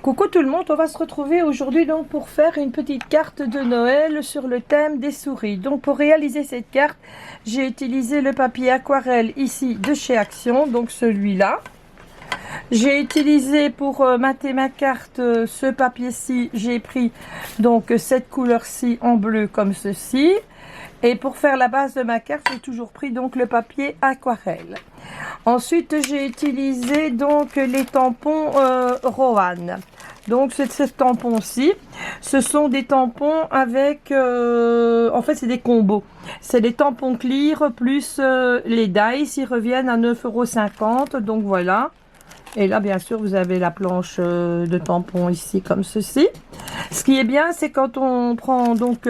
Coucou tout le monde, on va se retrouver aujourd'hui donc pour faire une petite carte de Noël sur le thème des souris. Donc pour réaliser cette carte, j'ai utilisé le papier aquarelle ici de chez Action, donc celui-là. J'ai utilisé pour mater ma carte ce papier-ci, j'ai pris donc cette couleur-ci en bleu comme ceci. Et pour faire la base de ma carte, j'ai toujours pris donc le papier aquarelle. Ensuite, j'ai utilisé donc les tampons Rohan. Donc, c'est ce tampon-ci. Ce sont des tampons avec... en fait, c'est des combos. C'est des tampons clear plus les dice. Ils reviennent à 9,50 €. Donc, voilà. Et là, bien sûr, vous avez la planche de tampons ici, comme ceci. Ce qui est bien, c'est quand on prend donc...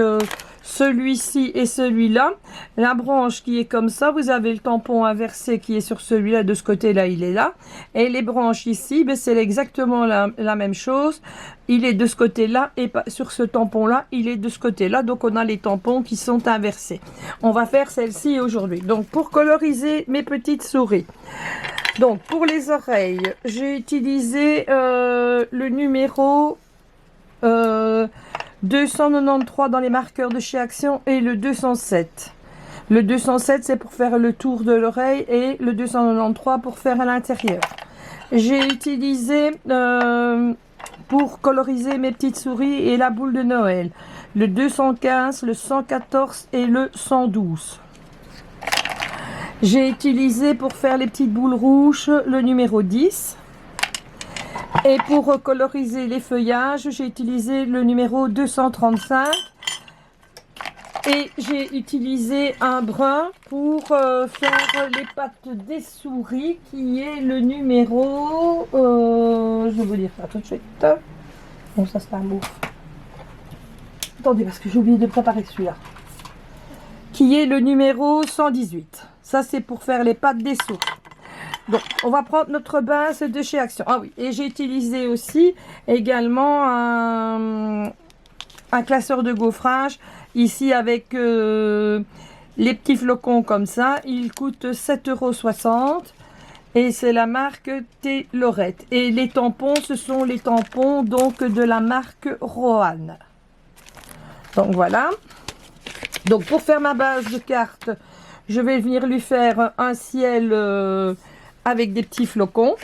celui-ci et celui-là, la branche qui est comme ça, vous avez le tampon inversé qui est sur celui-là, de ce côté-là, il est là, et les branches ici, ben, c'est exactement la même chose, il est de ce côté-là, et sur ce tampon-là, il est de ce côté-là, donc on a les tampons qui sont inversés. On va faire celle-ci aujourd'hui. Donc, pour coloriser mes petites souris, donc pour les oreilles, j'ai utilisé le numéro... 293 dans les marqueurs de chez Action et le 207. Le 207, c'est pour faire le tour de l'oreille et le 293 pour faire à l'intérieur. J'ai utilisé pour coloriser mes petites souris et la boule de Noël le 215, le 114 et le 112. J'ai utilisé pour faire les petites boules rouges le numéro 10. Et pour coloriser les feuillages, j'ai utilisé le numéro 235. Et j'ai utilisé un brun pour faire les pattes des souris, qui est le numéro... je vais vous dire ça tout de suite. Bon, ça c'est un mot. Attendez, parce que j'ai oublié de préparer celui-là. Qui est le numéro 118. Ça, c'est pour faire les pattes des souris. Donc, on va prendre notre base de chez Action. Ah oui, et j'ai utilisé aussi également un classeur de gaufrage. Ici, avec les petits flocons comme ça. Il coûte 7,60 €. Et c'est la marque T-Lorette. Et les tampons, ce sont les tampons donc de la marque Rohan. Donc, voilà. Donc, pour faire ma base de carte, je vais venir lui faire un ciel... avec des petits flocons.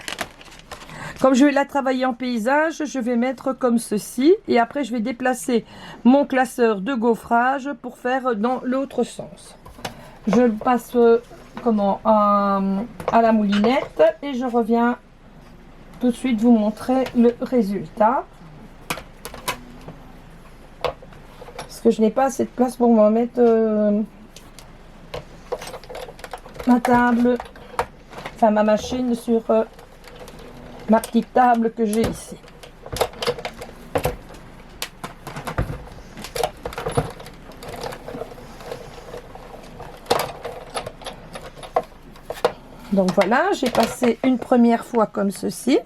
Comme je vais la travailler en paysage, je vais mettre comme ceci. Et après, je vais déplacer mon classeur de gaufrage pour faire dans l'autre sens. Je le passe à la moulinette et je reviens tout de suite vous montrer le résultat. Parce que je n'ai pas assez de place pour me mettre ma table... Enfin, ma machine sur ma petite table que j'ai ici. Donc voilà, j'ai passé une première fois comme ceci.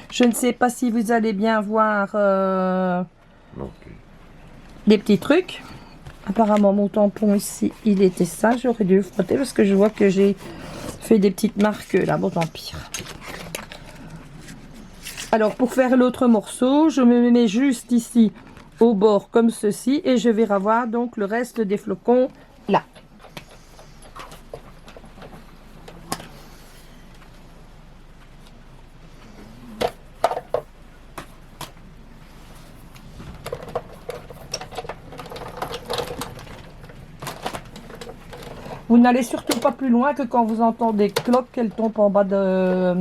Je ne sais pas si vous allez bien voir les petits trucs. Apparemment, mon tampon ici, il était ça. J'aurais dû le frotter parce que je vois que j'ai fait des petites marques là. Bon, tant pis. Alors, pour faire l'autre morceau, je me mets juste ici au bord comme ceci et je vais avoir donc le reste des flocons là. Vous n'allez surtout pas plus loin que quand vous entendez cloque qu'elle tombe en bas de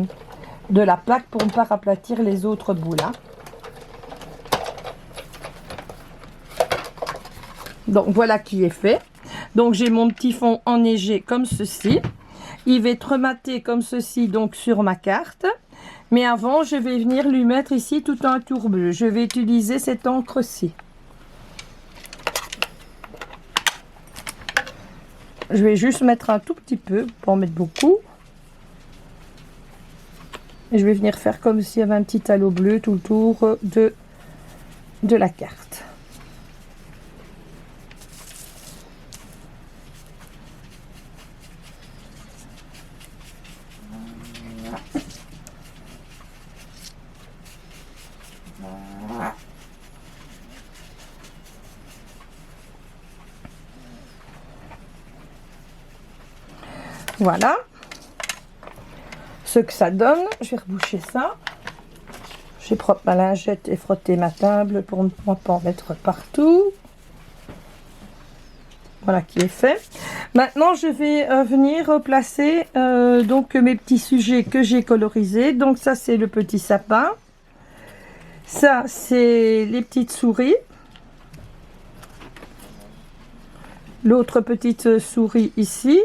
la plaque pour ne pas aplatir les autres boules. Hein. Donc voilà qui est fait. Donc j'ai mon petit fond enneigé comme ceci. Il va être rematé comme ceci donc sur ma carte. Mais avant, je vais venir lui mettre ici tout un tour bleu. Je vais utiliser cette encre-ci. Je vais juste mettre un tout petit peu, pas en mettre beaucoup. Et je vais venir faire comme s'il y avait un petit halo bleu tout autour de la carte. Voilà ce que ça donne. Je vais reboucher ça. J'ai propre ma lingette et frotter ma table pour ne pas en mettre partout. Voilà qui est fait. Maintenant, je vais venir placer donc mes petits sujets que j'ai colorisés. Donc ça, c'est le petit sapin. Ça, c'est les petites souris. L'autre petite souris ici.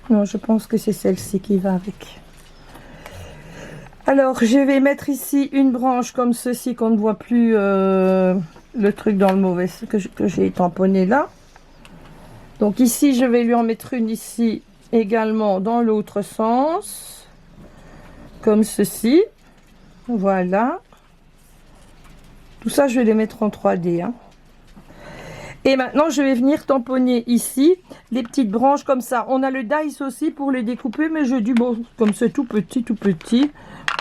Non, je pense que c'est celle-ci qui va avec. Alors, je vais mettre ici une branche comme ceci, qu'on ne voit plus le truc dans le mauvais que j'ai tamponné là. Donc ici, je vais lui en mettre une ici également dans l'autre sens. Comme ceci. Voilà. Tout ça, je vais les mettre en 3D. Hein. Et maintenant, je vais venir tamponner ici les petites branches comme ça. On a le dice aussi pour les découper, mais je dis, bon, comme c'est tout petit,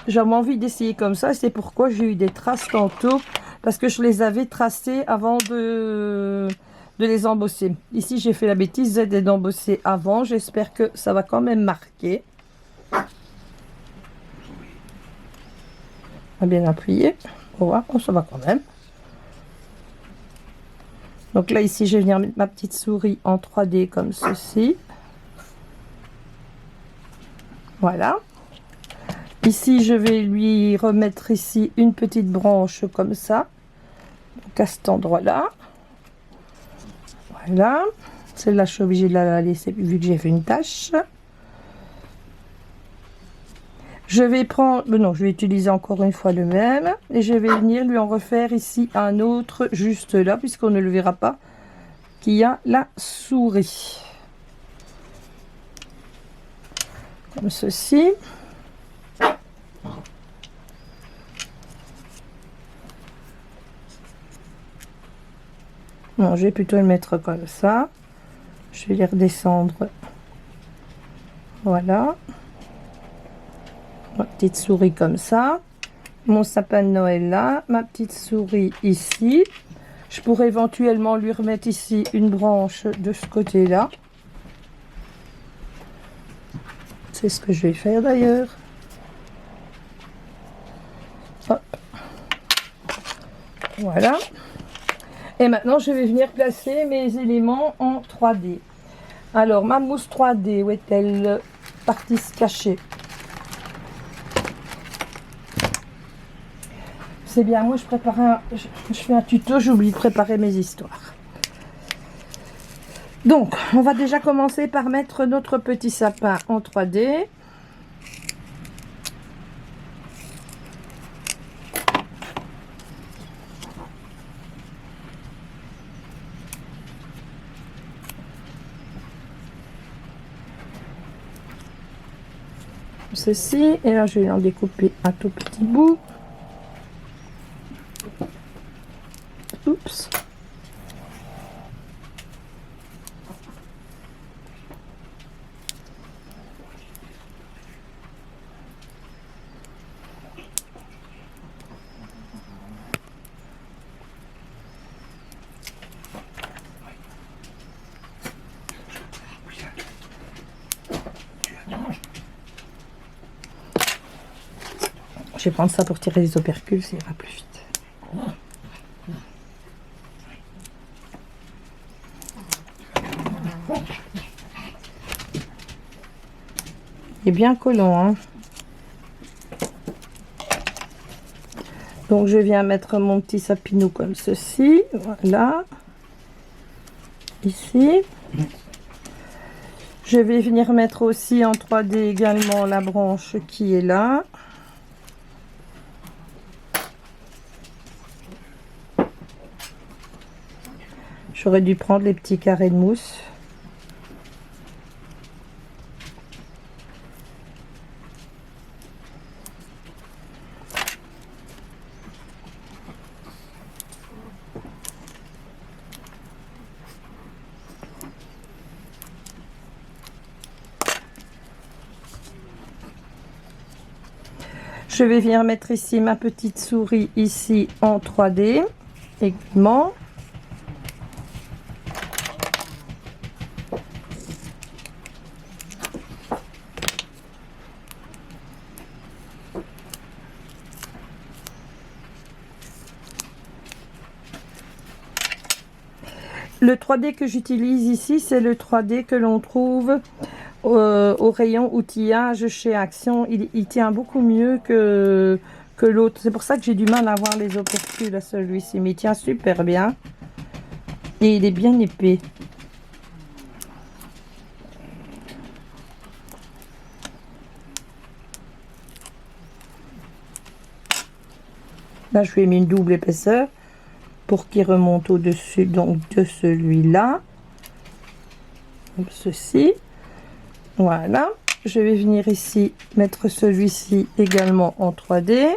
j'avais envie d'essayer comme ça. C'est pourquoi j'ai eu des traces tantôt, parce que je les avais tracées avant de les embosser. Ici, j'ai fait la bêtise d'embosser avant. J'espère que ça va quand même marquer. On va bien appuyer. On va voir, ça va quand même. Donc là, ici, je vais venir mettre ma petite souris en 3D comme ceci. Voilà. Ici, je vais lui remettre ici une petite branche comme ça. Donc à cet endroit-là. Voilà. Celle-là, je suis obligée de la laisser vu que j'ai fait une tache. Je vais prendre, non, je vais utiliser encore une fois le même et je vais venir lui en refaire ici un autre juste là, puisqu'on ne le verra pas, qui a la souris. Comme ceci. Non, je vais plutôt le mettre comme ça. Je vais les redescendre. Voilà. Ma petite souris comme ça, mon sapin de Noël là, ma petite souris ici. Je pourrais éventuellement lui remettre ici une branche de ce côté là. C'est ce que je vais faire d'ailleurs. Hop. Voilà. Et maintenant je vais venir placer mes éléments en 3D. Alors ma mousse 3D, où est-elle partie se cacher? C'est bien, moi je fais un tuto, j'oublie de préparer mes histoires. Donc, on va déjà commencer par mettre notre petit sapin en 3D. Ceci, et là je vais en découper un tout petit bout. Oups. Je vais prendre ça pour tirer les opercules, ça ira plus vite. Il est bien collant, hein. Donc je viens mettre mon petit sapinou comme ceci, voilà, ici. Je vais venir mettre aussi en 3D également la branche qui est là. J'aurais dû prendre les petits carrés de mousse. Je vais venir mettre ici ma petite souris ici en 3D également. Le 3D que j'utilise ici, c'est le 3D que l'on trouve au rayon outillage chez Action. Il tient beaucoup mieux que l'autre. C'est pour ça que j'ai du mal à voir les opercules à celui-ci. Mais il tient super bien. Et il est bien épais. Là, je lui ai mis une double épaisseur pour qu'il remonte au-dessus donc de celui-là. Comme ceci. Voilà. Je vais venir ici mettre celui-ci également en 3D.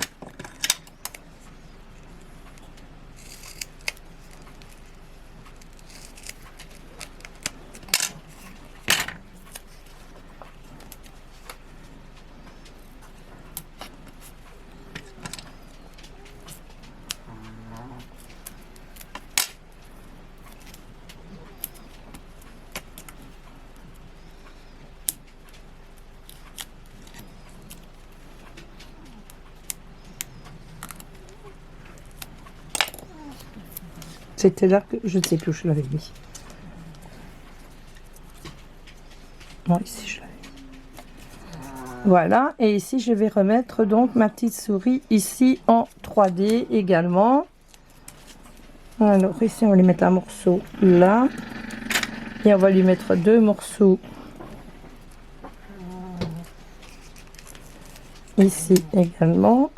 C'était là que je ne sais plus où je l'avais mis. Non, ici je l'avais mis. Voilà, et ici je vais remettre donc ma petite souris ici en 3D également. Alors ici on va lui mettre un morceau là. Et on va lui mettre 2 morceaux ici également.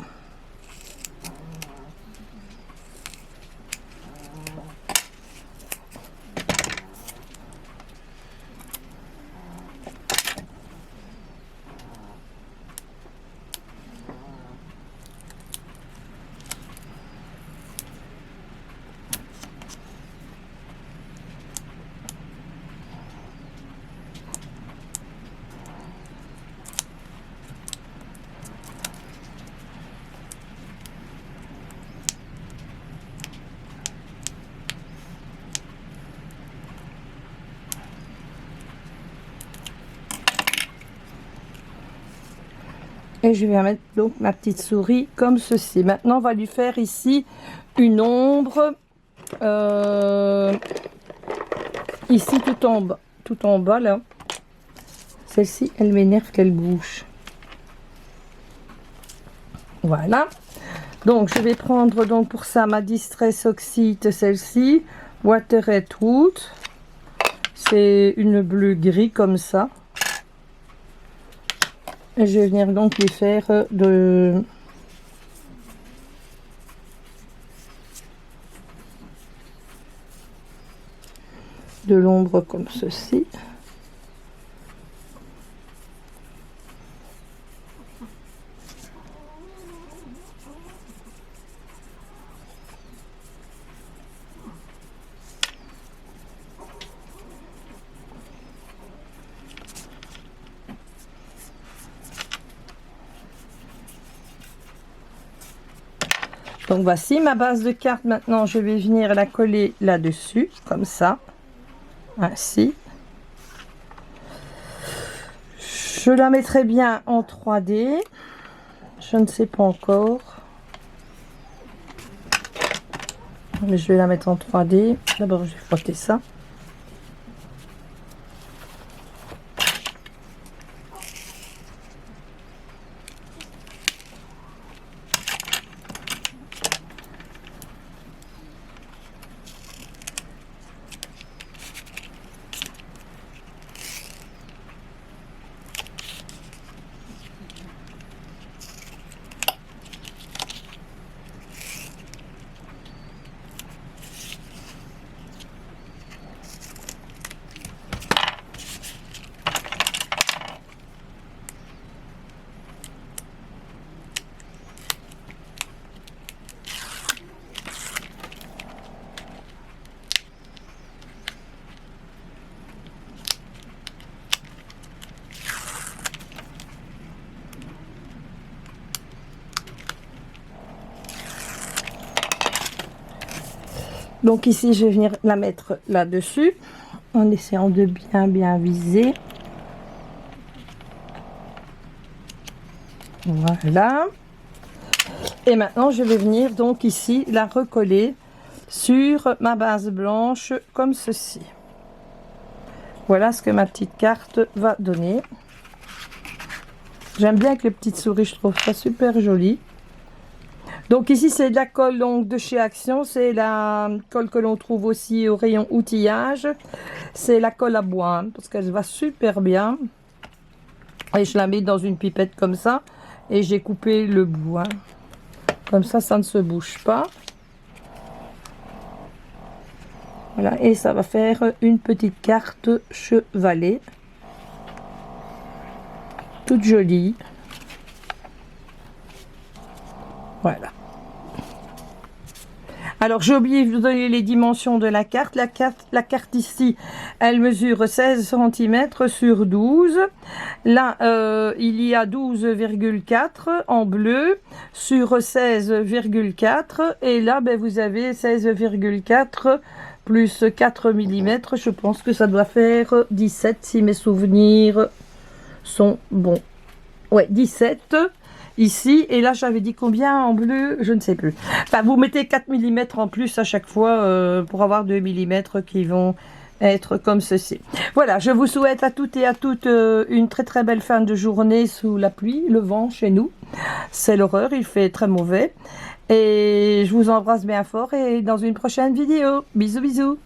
Et je vais mettre donc ma petite souris comme ceci. Maintenant, on va lui faire ici une ombre. Ici, tout en bas, là. Celle-ci, elle m'énerve qu'elle bouge. Voilà. Donc, je vais prendre donc pour ça ma Distress Oxide, celle-ci. Water Red Wood. C'est une bleu gris comme ça. Et je vais venir donc lui faire de l'ombre comme ceci. Donc voici ma base de carte. Maintenant, je vais venir la coller là-dessus, comme ça. Ainsi. Je la mettrai bien en 3D. Je ne sais pas encore. Mais je vais la mettre en 3D. D'abord, je vais frotter ça. Donc ici, je vais venir la mettre là-dessus, en essayant de bien viser. Voilà. Et maintenant, je vais venir donc ici la recoller sur ma base blanche comme ceci. Voilà ce que ma petite carte va donner. J'aime bien avec les petites souris, je trouve ça super joli. Donc ici c'est de la colle donc, de chez Action, c'est la colle que l'on trouve aussi au rayon outillage. C'est la colle à bois, hein, parce qu'elle va super bien. Et je la mets dans une pipette comme ça. Et j'ai coupé le bout. Hein. Comme ça ne se bouge pas. Voilà, et ça va faire une petite carte chevalet. Toute jolie. Voilà. Alors, j'ai oublié de vous donner les dimensions de la carte. La carte ici, elle mesure 16 cm sur 12. Là, il y a 12,4 en bleu sur 16,4. Et là, ben, vous avez 16,4 plus 4 mm. Je pense que ça doit faire 17 si mes souvenirs sont bons. Ouais, 17 ici. Et là, j'avais dit combien en bleu? Je ne sais plus. Enfin, vous mettez 4 mm en plus à chaque fois pour avoir 2 mm qui vont être comme ceci. Voilà, je vous souhaite à toutes et à toutes une très très belle fin de journée sous la pluie, le vent chez nous. C'est l'horreur, il fait très mauvais. Et je vous embrasse bien fort et dans une prochaine vidéo. Bisous bisous.